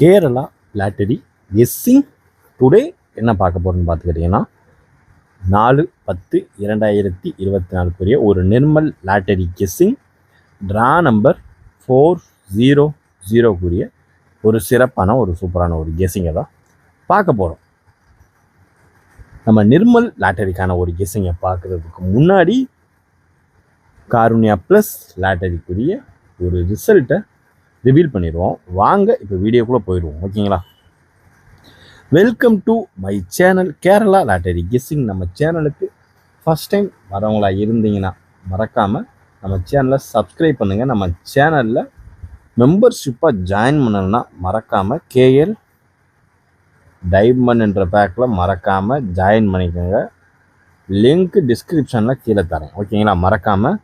Kerala lottery guessing today என்ன பார்க்க போகிறோன்னு பார்த்துக்கிட்டிங்கன்னா 4/10/2024 ஒரு Nirmal lottery guessing draw number 400 ஒரு சிறப்பான ஒரு சூப்பரான ஒரு கெஸ்ஸிங்கை தான் பார்க்க போகிறோம். நம்ம நிர்மல் லாட்டரிக்கான ஒரு கெஸ்ஸிங்கை பார்க்குறதுக்கு முன்னாடி காருண்யா ப்ளஸ் லாட்டரிக்குரிய ஒரு ரிசல்ட்டை ரிவீல் பண்ணிடுவோம். வாங்க இப்போ வீடியோக்குள்ளே போயிடுவோம். ஓகேங்களா? Welcome to my channel Kerala lottery guessing. நம்ம சேனலுக்கு ஃபஸ்ட் டைம் வரவங்களா இருந்தீங்கன்னா மறக்காமல் நம்ம சேனலை சப்ஸ்கிரைப் பண்ணுங்கள். நம்ம சேனலில் மெம்பர்ஷிப்பாக ஜாயின் பண்ணணும்னா மறக்காமல் கேஎல் டைமண்ட் என்ற பேக்கில் மறக்காமல் ஜாயின் பண்ணிக்கோங்க. லிங்க் டிஸ்கிரிப்ஷனில் கீழே தரேன். ஓகேங்களா? மறக்காமல்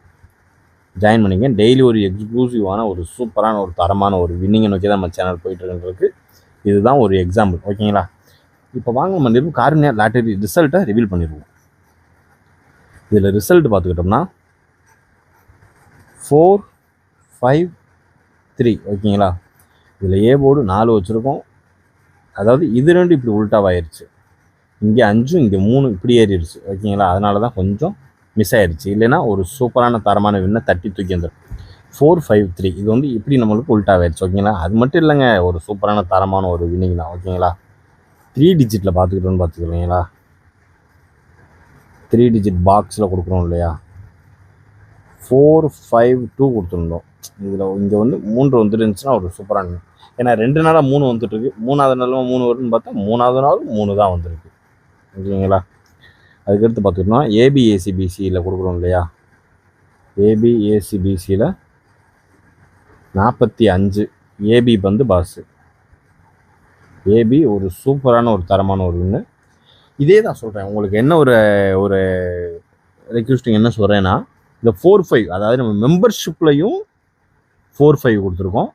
ஜாயின் பண்ணிங்க. டெய்லி ஒரு எக்ஸ்க்ளூசிவான ஒரு சூப்பரான ஒரு தரமான ஒரு வின்னிங்கை நோக்கி தான் நம்ம சேனல் போயிட்டுருக்குன்றதுக்கு இதுதான் ஒரு எக்ஸாம்பிள். ஓகேங்களா? இப்போ வாங்க நம்ம காருண்யா லாட்டரி ரிசல்ட்டை ரிவீல் பண்ணிடுவோம். இதில் ரிசல்ட் பார்த்துக்கிட்டோம்னா 453. ஓகேங்களா? இதில் ஏ போர்டு 4 வச்சுருக்கோம். அதாவது இது ரெண்டு இப்படி உல்ட்டாவாயிருச்சு. இங்கே 5 இங்கே 3 இப்படி ஏறிடுச்சு. ஓகேங்களா? அதனால தான் கொஞ்சம் மிஸ் ஆயிடுச்சு. இல்லைன்னா ஒரு சூப்பரான தரமான வின்னை தட்டி தூக்கி வந்துடும். 453 இது வந்து இப்படி நம்மளுக்கு உல்ட்டாவாயிருச்சு. ஓகேங்களா? அது மட்டும் இல்லைங்க, ஒரு சூப்பரான தரமான ஒரு வின்னிங் தான். ஓகேங்களா? 3 டிஜிட்டில் பார்த்துக்கிட்டோம்னு 3 டிஜிட் பாக்ஸில் கொடுக்குறோம் இல்லையா, 452 கொடுத்துருந்தோம். இதில் இங்கே வந்து 3 வந்துருந்துச்சுன்னா ஒரு சூப்பரான, ஏன்னா 2 நாளாக 3 வந்துட்டுருக்கு. 3வது நாளும் 3 வருதுன்னு பார்த்தா 3வது நாளும் 3 தான் வந்துருக்கு. ஓகேங்களா? அதுக்கடுத்து பார்த்துக்கிட்டோம்னா ஏபிஏசிபிசியில் கொடுக்குறோம் இல்லையா, ஏபிஏசிபிசியில் 45 ஏபி வந்து பாஸு. ஏபி ஒரு சூப்பரான ஒரு தரமான ஒரு வின்னு. இதே தான் சொல்கிறேன் உங்களுக்கு. என்ன ஒரு ஒரு ரெக்வஸ்டிங் என்ன சொல்கிறேன்னா, இந்த 45 அதாவது நம்ம மெம்பர்ஷிப்லையும் 45 கொடுத்துருக்கோம்,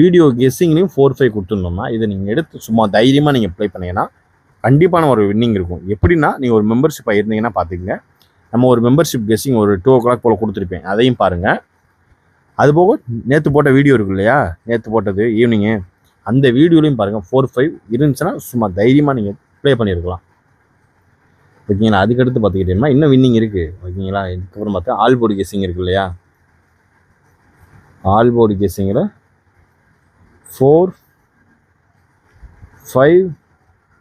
வீடியோ கெஸ்ஸிங்லேயும் 45 கொடுத்துருந்தோம்னா இதை நீங்கள் எடுத்து சும்மா தைரியமாக நீங்கள் ப்ளே பண்ணிங்கன்னா கண்டிப்பான ஒரு வின்னிங் இருக்கும். எப்படின்னா, நீங்கள் ஒரு மெம்பர்ஷிப்பாக இருந்தீங்கன்னா பார்த்துக்கங்க. நம்ம ஒரு மெம்பர்ஷிப் கெஸ்ஸிங் ஒரு 2 o'clock போல் கொடுத்துருப்பேன், அதையும் பாருங்கள். அதுபோக நேற்று போட்ட வீடியோ இருக்கு இல்லையா, நேற்று போட்டது ஈவினிங்கு, அந்த வீடியோலையும் பாருங்கள். 45 இருந்துச்சுன்னா சும்மா தைரியமாக நீங்கள் ப்ளே பண்ணியிருக்கலாம். ஓகேங்களா? அதுக்கடுத்து பார்த்துக்கிட்டீங்கன்னா இன்னும் வின்னிங் இருக்குது. ஓகேங்களா? இதுக்கப்புறம் பார்த்தா ஆல் போர்டு கெஸ்ஸிங் இருக்குது இல்லையா, ஆல் போர்டு கெஸ்ஸிங்கில்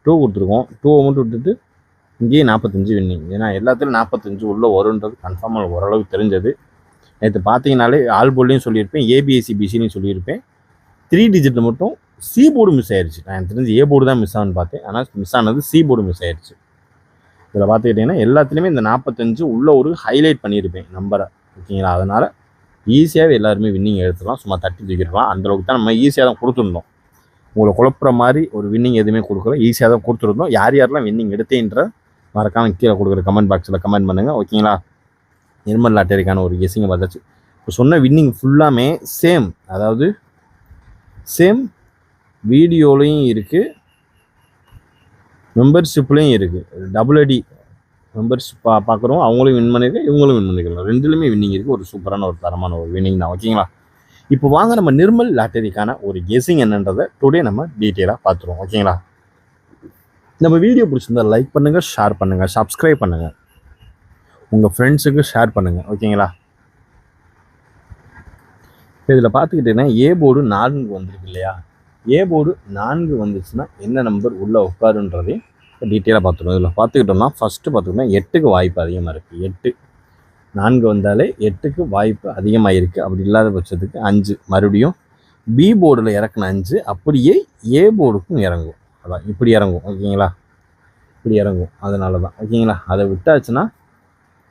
452 கொடுத்துருக்கோம். 2 மட்டும் விட்டுட்டு இங்கேயே 45 வின்னிங். ஏன்னா எல்லாத்துலையும் 45 உள்ளே வருன்றது கன்ஃபார்மாக ஓரளவுக்கு தெரிஞ்சது. நேற்று பார்த்தீங்கனாலே ஆல் போர்ட்லேயும் சொல்லியிருப்பேன், ஏபிஎஸ்சிபிசிலையும் சொல்லியிருப்பேன். 3 டிஜிட்டில் மட்டும் சி போர்டு மிஸ் ஆயிடுச்சு. நான் தெரிஞ்சு ஏ போர்டு தான் மிஸ் ஆகுன்னு பார்த்தேன், ஆனால் மிஸ் ஆனது சி போர்டு மிஸ் ஆயிடுச்சு. இதில் பார்த்துக்கிட்டிங்கன்னா எல்லாத்துலேயுமே இந்த 45 உள்ளே ஒரு ஹைலைட் பண்ணியிருப்பேன் நம்பரை. ஓகேங்களா? அதனால் ஈஸியாகவே எல்லாருமே வின்னிங் எடுத்துக்கலாம், சும்மா தட்டி தூக்கிருக்கலாம். அந்தளவுக்கு தான் நம்ம ஈஸியாக தான் கொடுத்துருந்தோம். உங்களை குழப்புற மாதிரி ஒரு வின்னிங் எதுவுமே கொடுக்கல, ஈஸியாக தான் கொடுத்துருந்தோம். யார் யாரெல்லாம் வின்னிங் எடுத்தேன்ற மறக்காமல் கீழே கொடுக்குற கமெண்ட் பாக்ஸில் கமெண்ட் பண்ணுங்கள். ஓகேங்களா? நிர்மல் லாட்டரிக்கான ஒரு கெஸ்ஸிங்கை பார்த்தாச்சு. இப்போ சொன்ன வின்னிங் ஃபுல்லாமே சேம், அதாவது சேம் வீடியோலையும் இருக்குது, மெம்பர்ஷிப்லேயும் இருக்குது. டபுள் அடி மெம்பர்ஷிப் பார்க்குறோம், அவங்களும் வின் பண்ணியிருக்கேன், இவங்களும் வின் பண்ணிக்கலாம். ரெண்டுலேயுமே வின்னிங் இருக்குது. ஒரு சூப்பரான ஒரு தரமான ஒரு வின்னிங் தான். ஓகேங்களா? இப்போ வாங்க நம்ம நிர்மல் லாட்டரிக்கான ஒரு கெஸ்ஸிங் என்னன்றதை டுடே நம்ம டீட்டெயிலாக பார்த்துருவோம். ஓகேங்களா? நம்ம வீடியோ பிடிச்சிருந்தா லைக் பண்ணுங்கள், ஷேர் பண்ணுங்கள், சப்ஸ்கிரைப் பண்ணுங்கள், உங்கள் ஃப்ரெண்ட்ஸுக்கு ஷேர் பண்ணுங்கள். ஓகேங்களா? இதில் பார்த்துக்கிட்டீங்கன்னா ஏ போர்டு 4 வந்துருக்கு இல்லையா, ஏ போர்டு 4 வந்துச்சுன்னா என்ன நம்பர் உள்ளே உட்காருன்றதையும் டீட்டெயிலாக பார்த்துருவோம். இதில் பார்த்துக்கிட்டோம்னா ஃபஸ்ட்டு பார்த்துக்கிட்டோம்னா 8க்கு வாய்ப்பு அதிகமாக இருக்குது. 8 4 வந்தாலே 8க்கு வாய்ப்பு அதிகமாக இருக்குது. அப்படி இல்லாத பட்சத்துக்கு 5 மறுபடியும் பி போர்டில் இறக்குன 5 அப்படியே ஏ போர்டுக்கும் இறங்கும். அதான் இப்படி இறங்கும். ஓகேங்களா? இப்படி இறங்கும். அதனால தான். ஓகேங்களா? அதை விட்டாச்சுன்னா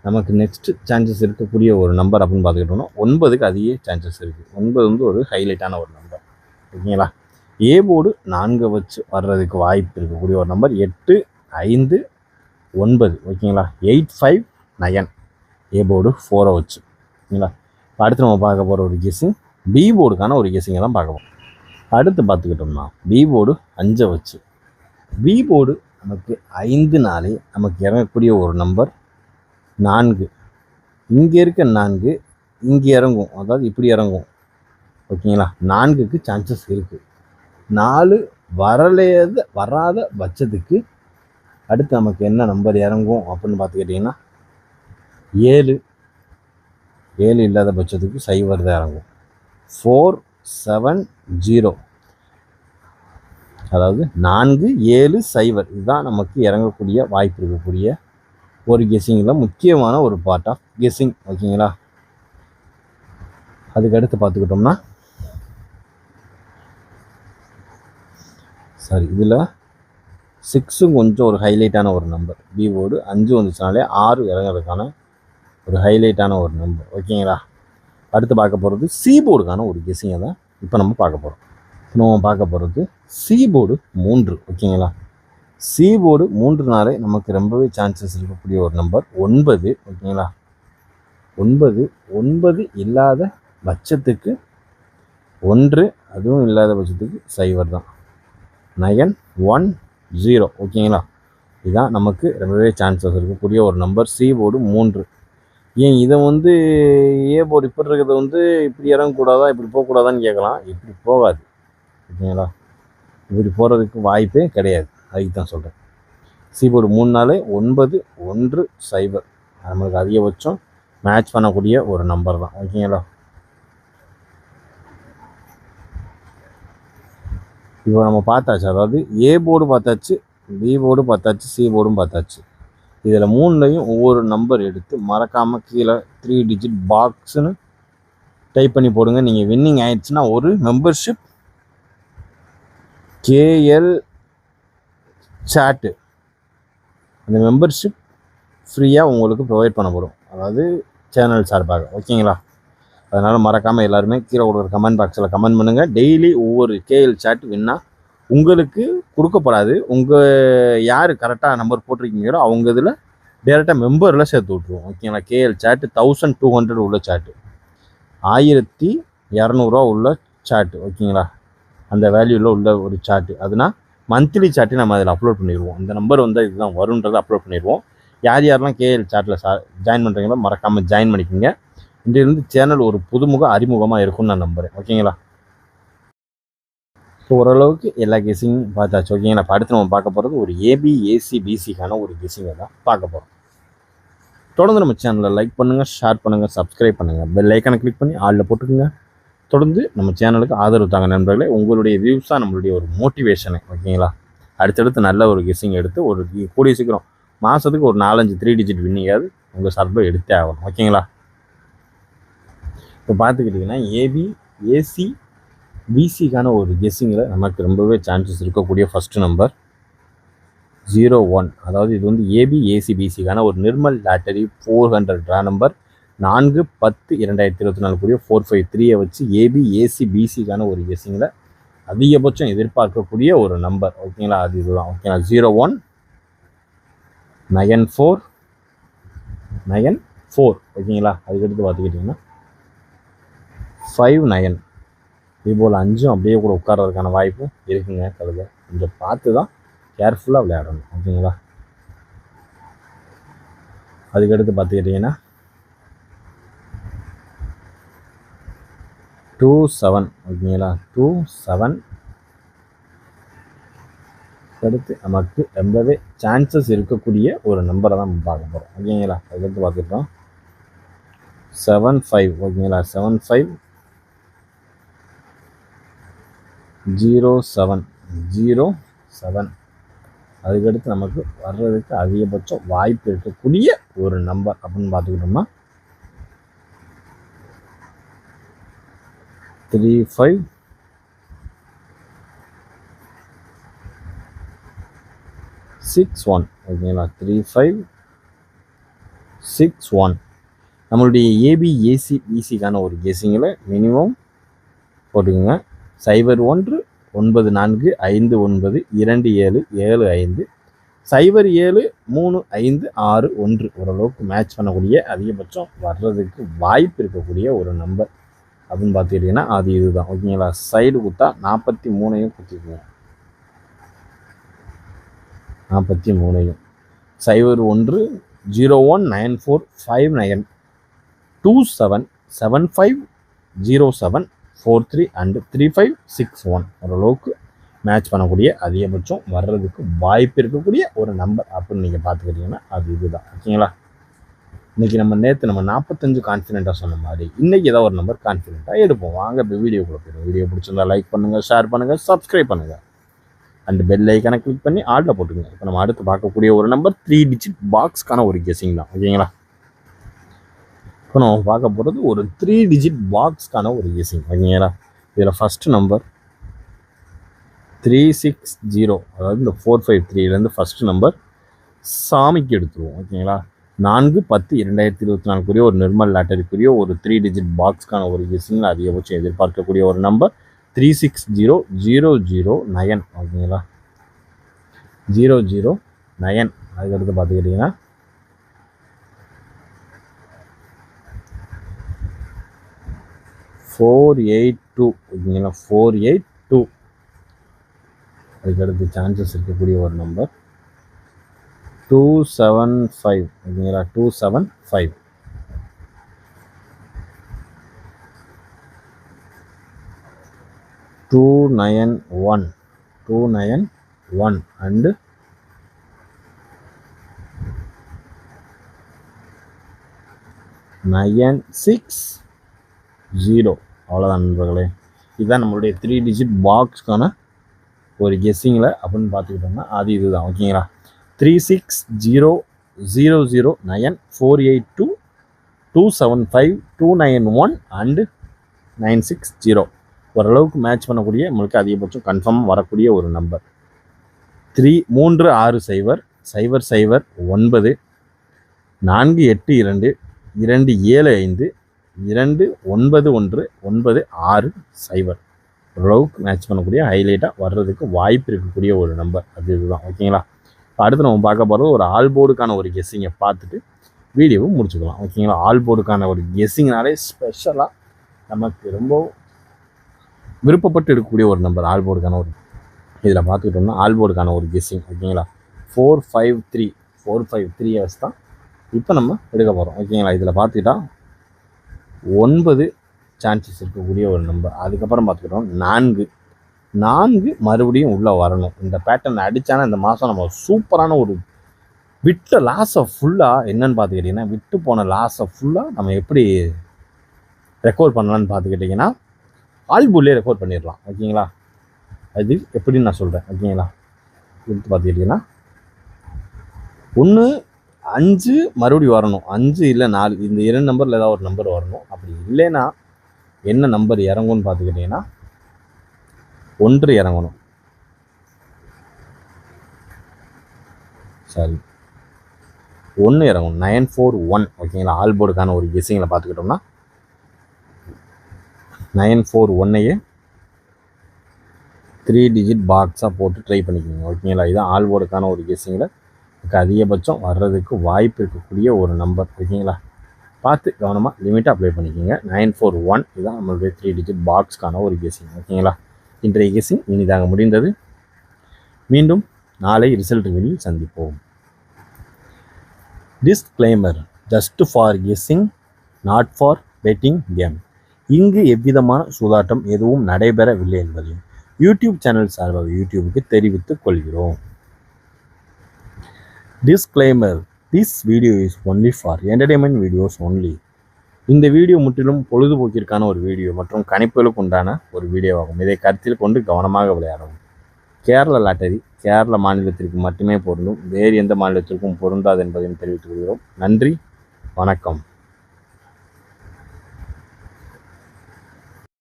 நமக்கு நெக்ஸ்ட்டு சான்சஸ் இருக்கக்கூடிய ஒரு நம்பர் அப்படின்னு பார்த்துக்கிட்டோம்னா 9க்கு அதிக சான்சஸ் இருக்குது. 9 வந்து ஒரு ஹைலைட்டான ஒரு நம்பர். ஓகேங்களா? ஏ போர்டு 4 வச்சு வர்றதுக்கு வாய்ப்பு இருக்கக்கூடிய ஒரு நம்பர் 8, 5, 9. ஓகேங்களா? 8, 5, 9 ஏ போர்டு 4 வச்சு. ஓகேங்களா? இப்போ அடுத்து நம்ம பார்க்க போகிற ஒரு கெஸ்ஸிங் பி போர்டுக்கான ஒரு கெஸ்ஸிங்கை தான் பார்க்க போகிறோம். அடுத்து பார்த்துக்கிட்டோம்னா பி போர்டு 5 வச்சு. பி போர்டு நமக்கு 5 நமக்கு இறங்கக்கூடிய ஒரு நம்பர் 4. இங்கே இருக்க 4 இங்கே இறங்கும், அதாவது இப்படி இறங்கும். ஓகேங்களா? 4க்கு சான்சஸ் இருக்குது. 4 வராத பட்சத்துக்கு அடுத்து நமக்கு என்ன நம்பர் இறங்கும் அப்படின்னு பார்த்துக்கிட்டிங்கன்னா 7 இல்லாத பட்சத்துக்கு 0 தான் இறங்கும். 470 அதாவது 470 இதுதான் நமக்கு இறங்கக்கூடிய வாய்ப்பு இருக்கக்கூடிய ஒரு கெஸ்ஸிங்கில் முக்கியமான ஒரு பார்ட் ஆஃப் கெஸ்ஸிங். ஓகேங்களா? அதுக்கடுத்து பார்த்துக்கிட்டோம்னா சரி, இதில் 6 கொஞ்சம் ஒரு ஹைலைட்டான ஒரு நம்பர். பி போர்டு 5 வந்துச்சுனாலே 6 இறங்குறதுக்கான ஒரு ஹைலைட்டான ஒரு நம்பர். ஓகேங்களா? அடுத்து பார்க்க போகிறது சி போர்டுக்கான ஒரு கெஸ்ஸிங்கை தான் இப்போ நம்ம பார்க்க போகிறோம். C board 3. ஓகேங்களா? சி போர்டு 3நாலே நமக்கு ரொம்பவே சான்சஸ் இருக்கக்கூடிய ஒரு நம்பர் 9. ஓகேங்களா? 9 இல்லாத பட்சத்துக்கு 1, அதுவும் இல்லாத பட்சத்துக்கு 0 தான். 910. ஓகேங்களா? இதுதான் நமக்கு ரொம்பவே சான்சஸ் இருக்கக்கூடிய ஒரு நம்பர் சி போர்டு 3. ஏன் இதை ஏ போர்டு இப்படி இருக்கிறத இப்படி இறங்கக்கூடாதா, இப்படி போகக்கூடாதான்னு கேட்கலாம். இப்படி போகாது. ஓகேங்களா? இப்படி போகிறதுக்கு வாய்ப்பே கிடையாது. அதுக்கு தான் சொல்கிறேன். சி போர்டு 3நாலே 910 நம்மளுக்கு அதிகபட்சம் மேட்ச் பண்ணக்கூடிய ஒரு நம்பர் தான். ஓகேங்களா? இப்போ நம்ம பார்த்தாச்சு, அதாவது ஏ போர்டு பார்த்தாச்சு, பி போர்டு பார்த்தாச்சு, சி போர்டும் பார்த்தாச்சு. இதில் 3லையும் ஒவ்வொரு நம்பர் எடுத்து மறக்காமல் கீழே 3 டிஜிட் பாக்ஸ்னு டைப் பண்ணி போடுங்க. நீங்கள் வின்னிங் ஆயிடுச்சுன்னா ஒரு மெம்பர்ஷிப் கேஎல் சாட்டு, அந்த மெம்பர்ஷிப் ஃப்ரீயாக உங்களுக்கு ப்ரொவைட் பண்ணப்படும், அதாவது சேனல் சார்பாக. ஓகேங்களா? அதனால் மறக்காமல் எல்லாருமே கீழே கொடுக்குற கமெண்ட் பாக்ஸில் கமெண்ட் பண்ணுங்கள். டெய்லி ஒவ்வொரு கேஎல் சாட் வின்னா உங்களுக்கு கொடுக்கப்படாது. யார் கரெக்டாக நம்பர் போட்டிருக்கீங்களோ அவங்க இதில் டேரெக்டாக மெம்பரில் சேர்த்து விட்ருவோம். ஓகேங்களா? கேஎல் சாட்டு 1200 உள்ள சாட்டு, 1200 உள்ள சாட்டு. ஓகேங்களா? அந்த வேல்யூவில் உள்ள ஒரு சாட்டு. அதுனா மந்த்லி சாட்டு நம்ம அதில் அப்லோட் பண்ணிடுவோம். இந்த நம்பர் இதுதான் வரும்ன்றதை அப்லோட் பண்ணிடுவோம். யாரெல்லாம் கேஎல் சாட்டில் ஜாயின் பண்ணுறீங்களோ மறக்காமல் ஜாயின் பண்ணிக்கோங்க. இன்றிலிருந்து சேனல் ஒரு புதுமுக அறிமுகமாக இருக்கும்னு நான் நம்புகிறேன். ஓகேங்களா? ஸோ ஓரளவுக்கு எல்லா கெஸ்ஸிங்கும் பார்த்தாச்சு. ஓகேங்களா? இப்போ அடுத்து நம்ம பார்க்க போகிறது ஒரு ஏபி ஏசி பிசிக்கான ஒரு கெஸ்ஸிங்கை தான் பார்க்க போகிறோம். தொடர்ந்து நம்ம சேனலை லைக் பண்ணுங்கள், ஷேர் பண்ணுங்கள், சப்ஸ்கிரைப் பண்ணுங்கள், பெல் ஐக்கானை கிளிக் பண்ணி ஆளில் போட்டுக்குங்க. தொடர்ந்து நம்ம சேனலுக்கு ஆதரவு தாங்க நண்பர்களே. உங்களுடைய வியூஸ் தான் நம்மளுடைய ஒரு மோட்டிவேஷனு. ஓகேங்களா? அடுத்தடுத்து நல்ல ஒரு கெஸ்ஸிங் எடுத்து ஒரு கூடிய சீக்கிரம் மாதத்துக்கு ஒரு 4-5 3 டிஜிட் வின்னிங்காவது உங்கள் சார்பில் எடுத்தே ஆகணும். ஓகேங்களா? இப்போ பார்த்துக்கிட்டிங்கன்னா ஏபி ஏசி பிசிக்கான ஒரு கெஸ்ஸிங்கில் நமக்கு ரொம்பவே சான்சஸ் இருக்கக்கூடிய ஃபஸ்ட்டு நம்பர் 01. அதாவது இது ஏபி ஏசி பிசிக்கான ஒரு நிர்மல் லாட்டரி 400 ட்ரா நம்பர் 4/10/2024 453 வச்சு ஏபி ஏசி பிசிக்கான ஒரு கெஸ்ஸிங்கில் அதிகபட்சம் எதிர்பார்க்கக்கூடிய ஒரு நம்பர். ஓகேங்களா? அது இதுதான். ஓகேங்களா? 019494. ஓகேங்களா? அதுக்கடுத்து பார்த்துக்கிட்டிங்கன்னா 59. இதுபோல் 5 அப்படியே கூட உட்கார்றதுக்கான வாய்ப்பும் இருக்குங்க. கழுதை கொஞ்சம் பார்த்து தான் கேர்ஃபுல்லாக விளையாடணும். ஓகேங்களா? அதுக்கடுத்து பார்த்துக்கிட்டிங்கன்னா 27. ஓகேங்களா? 27 அடுத்து நமக்கு ரொம்பவே சான்சஸ் இருக்கக்கூடிய ஒரு நம்பரை தான் நம்ம பார்க்க போகிறோம். ஓகேங்களா? அதுக்கடுத்து பார்த்துக்கிட்டோம் 75. ஓகேங்களா? 7507. அதுக்கடுத்து நமக்கு வர்றதுக்கு அதிகபட்சம் வாய்ப்பு இருக்கக்கூடிய ஒரு நம்பர் அப்படின்னு பார்த்துக்கிட்டோம்னா 3561. ஓகேங்களா? 3561 நம்மளுடைய ஏபி ஏசி பிசிக்கான ஒரு கெஸ்ஸிங்கில் மினிமம் போட்டுக்கோங்க. 0194592775 073561. ஓரளவுக்கு மேட்ச் பண்ணக்கூடிய அதிகபட்சம் வர்றதுக்கு வாய்ப்பு இருக்கக்கூடிய ஒரு நம்பர் அப்படின்னு பார்த்துக்கிட்டிங்கன்னா அது இதுதான். ஓகேங்களா? சைடு குத்தா 43 குத்திக்குவோம். 43 01045927750743 and 3561. ஓரளவுக்கு மேட்ச் பண்ணக்கூடிய அதிகபட்சம் வர்றதுக்கு வாய்ப்பு இருக்கக்கூடிய ஒரு நம்பர் அப்படின்னு நீங்கள் பார்த்துக்கிட்டிங்கன்னா அது இதுதான். ஓகேங்களா? இன்றைக்கி நம்ம 45 கான்ஃபிடென்ட்டாக சொன்ன மாதிரி இன்றைக்கி ஏதாவது ஒரு நம்பர் கான்ஃபிடென்ட்டாக எடுப்போம். வாங்க இப்போ வீடியோக்குள்ள போயிடும். வீடியோ பிடிச்சிருந்தா லைக் பண்ணுங்கள், ஷேர் பண்ணுங்கள், சப்ஸ்கிரைப் பண்ணுங்கள், அண்ட் பெல் ஐக்கானை கிளிக் பண்ணி ஆர்டர் போட்டுக்கோங்க. இப்போ நம்ம அடுத்து பார்க்கக்கூடிய ஒரு நம்பர் 3 டிஜிட் பாக்ஸ்க்கான ஒரு கெஸிங் தான். ஓகேங்களா? இப்போ நம்ம பார்க்க போகிறது ஒரு 3 டிஜிட் பாக்ஸ்க்கான ஒரு கெஸிங். ஓகேங்களா? இதில் ஃபஸ்ட்டு நம்பர் 360, அதாவது இந்த 453லேருந்து ஃபஸ்ட்டு நம்பர் சாமிக்கு எடுத்துருவோம். ஓகேங்களா? 4/10/2024 ஒரு நிர்மல் லாட்டரிக்குரிய ஒரு 3 டிஜிட் பாக்ஸ்க்கான ஒரு கெஸிங்கில் அதிகபட்சம் எதிர்பார்க்கக்கூடிய ஒரு நம்பர் 360009. ஓகேங்களா? 009. அதுக்கடுத்து பார்த்துக்கிட்டிங்கன்னா 482. ஓகேங்களா? 482. அதுக்கடுத்து சான்சஸ் இருக்கக்கூடிய ஒரு நம்பர் 275. ஓகேங்களா? 275. 291. 291 அண்டு 960. அவ்வளோதான் நண்பர்களே. இதுதான் நம்மளுடைய 3 டிஜிட் பாக்ஸ்க்கான ஒரு கெஸ்ஸிங்கில் அப்படின்னு பார்த்துக்கிட்டோம்னா அது இதுதான். ஓகேங்களா? 360009, 482, 275, 291 அண்டு 960. ஓரளவுக்கு மேட்ச் பண்ணக்கூடிய உங்களுக்கு அதிகபட்சம் கன்ஃபார்மாக வரக்கூடிய ஒரு நம்பர் 360 009 482 275 291 ஓரளவுக்கு மேட்ச் பண்ணக்கூடிய ஹைலைட்டாக வர்றதுக்கு வாய்ப்பு இருக்கக்கூடிய ஒரு நம்பர் அது இதுதான். ஓகேங்களா? அடுத்து நம்ம பார்க்க போகிறது ஒரு ஆல் போர்டுக்கான ஒரு கெஸ்ஸிங்கை பார்த்துட்டு வீடியோவும் முடிச்சுக்கலாம். ஓகேங்களா? ஆல் போர்டுக்கான ஒரு கெஸ்ஸிங்னாலே ஸ்பெஷலாக நமக்கு ரொம்ப விருப்பப்பட்டு எடுக்கக்கூடிய ஒரு நம்பர் ஆல் போர்டுக்கான ஒரு இதில் பார்த்துக்கிட்டோம்னா ஆல் போர்டுக்கான ஒரு கெஸ்ஸிங். ஓகேங்களா? 453 இயர்ஸ் தான் இப்போ நம்ம எடுக்க போகிறோம். ஓகேங்களா? இதில் பார்த்துக்கிட்டா 9 சான்சஸ் இருக்கக்கூடிய ஒரு நம்பர். அதுக்கப்புறம் பார்த்துக்கிட்டோம் 4 மறுபடியும் உள்ளே வரணும். இந்த பேட்டர்ன் அடித்தானா இந்த மாதம் நம்ம சூப்பரான ஒரு விட்ட லாஸை ஃபுல்லாக என்னன்னு பார்த்துக்கிட்டிங்கன்னா விட்டு போன லாஸை ஃபுல்லாக நம்ம எப்படி ரெக்கவர் பண்ணலான்னு பார்த்துக்கிட்டிங்கன்னா ஆல்பூல்லே ரெக்கவர் பண்ணிடலாம். ஓகேங்களா? அது எப்படின்னு நான் சொல்கிறேன். ஓகேங்களா? எடுத்து பார்த்துக்கிட்டிங்கன்னா 1 5 மறுபடியும் வரணும். 5 இல்லை 4 இந்த 2 நம்பரில் ஏதாவது ஒரு நம்பர் வரணும். அப்படி இல்லைன்னா என்ன நம்பர் இறங்கும்னு பார்த்துக்கிட்டிங்கன்னா 1 இறங்கணும். சாரி 1 இறங்கணும். 941. ஓகேங்களா? ஆல் போர்டுக்கான ஒரு கெஸ்ஸிங்கில் பார்த்துக்கிட்டோம்னா 941ஐயே 3 டிஜிட் பாக்ஸாக போட்டு ட்ரை பண்ணிக்கோங்க. ஓகேங்களா? இதுதான் ஆல் போர்டுக்கான ஒரு கெஸ்ஸிங்கில் அதிகபட்சம் வர்றதுக்கு வாய்ப்பு இருக்கக்கூடிய ஒரு நம்பர். ஓகேங்களா? பார்த்து கவனமாக லிமிட்டாக அப்ளை பண்ணிக்கோங்க. 941 இதுதான் நம்மளுடைய 3 டிஜிட் பாக்ஸ்க்கான ஒரு கெஸ்ஸிங். ஓகேங்களா? இன்றைய கெஸ்ஸிங் இனிதாக முடிந்தது. மீண்டும் நாளை ரிசல்ட் வெளியில் சந்திப்போம். Disclaimer: just for guessing, not for betting game. இங்கு எவ்விதமான சூதாட்டம் எதுவும் நடைபெறவில்லை என்பதையும் யூடியூப் சேனல் சார்பாக யூடியூபுக்கு தெரிவித்துக் கொள்கிறோம். Disclaimer: This video is only for entertainment videos only. இந்த வீடியோ முற்றிலும் பொழுதுபோக்கிற்கான ஒரு வீடியோ மற்றும் கணிப்புகளுக்கு உண்டான ஒரு வீடியோவாகும். இதை கருத்தில் கொண்டு கவனமாக விளையாடவும். கேரள லாட்டரி கேரள மாநிலத்திற்கு மட்டுமே பொருந்தும், வேறு எந்த மாநிலத்திற்கும் பொருந்தாது என்பதையும் தெரிவித்துக் கொள்கிறோம். நன்றி, வணக்கம்.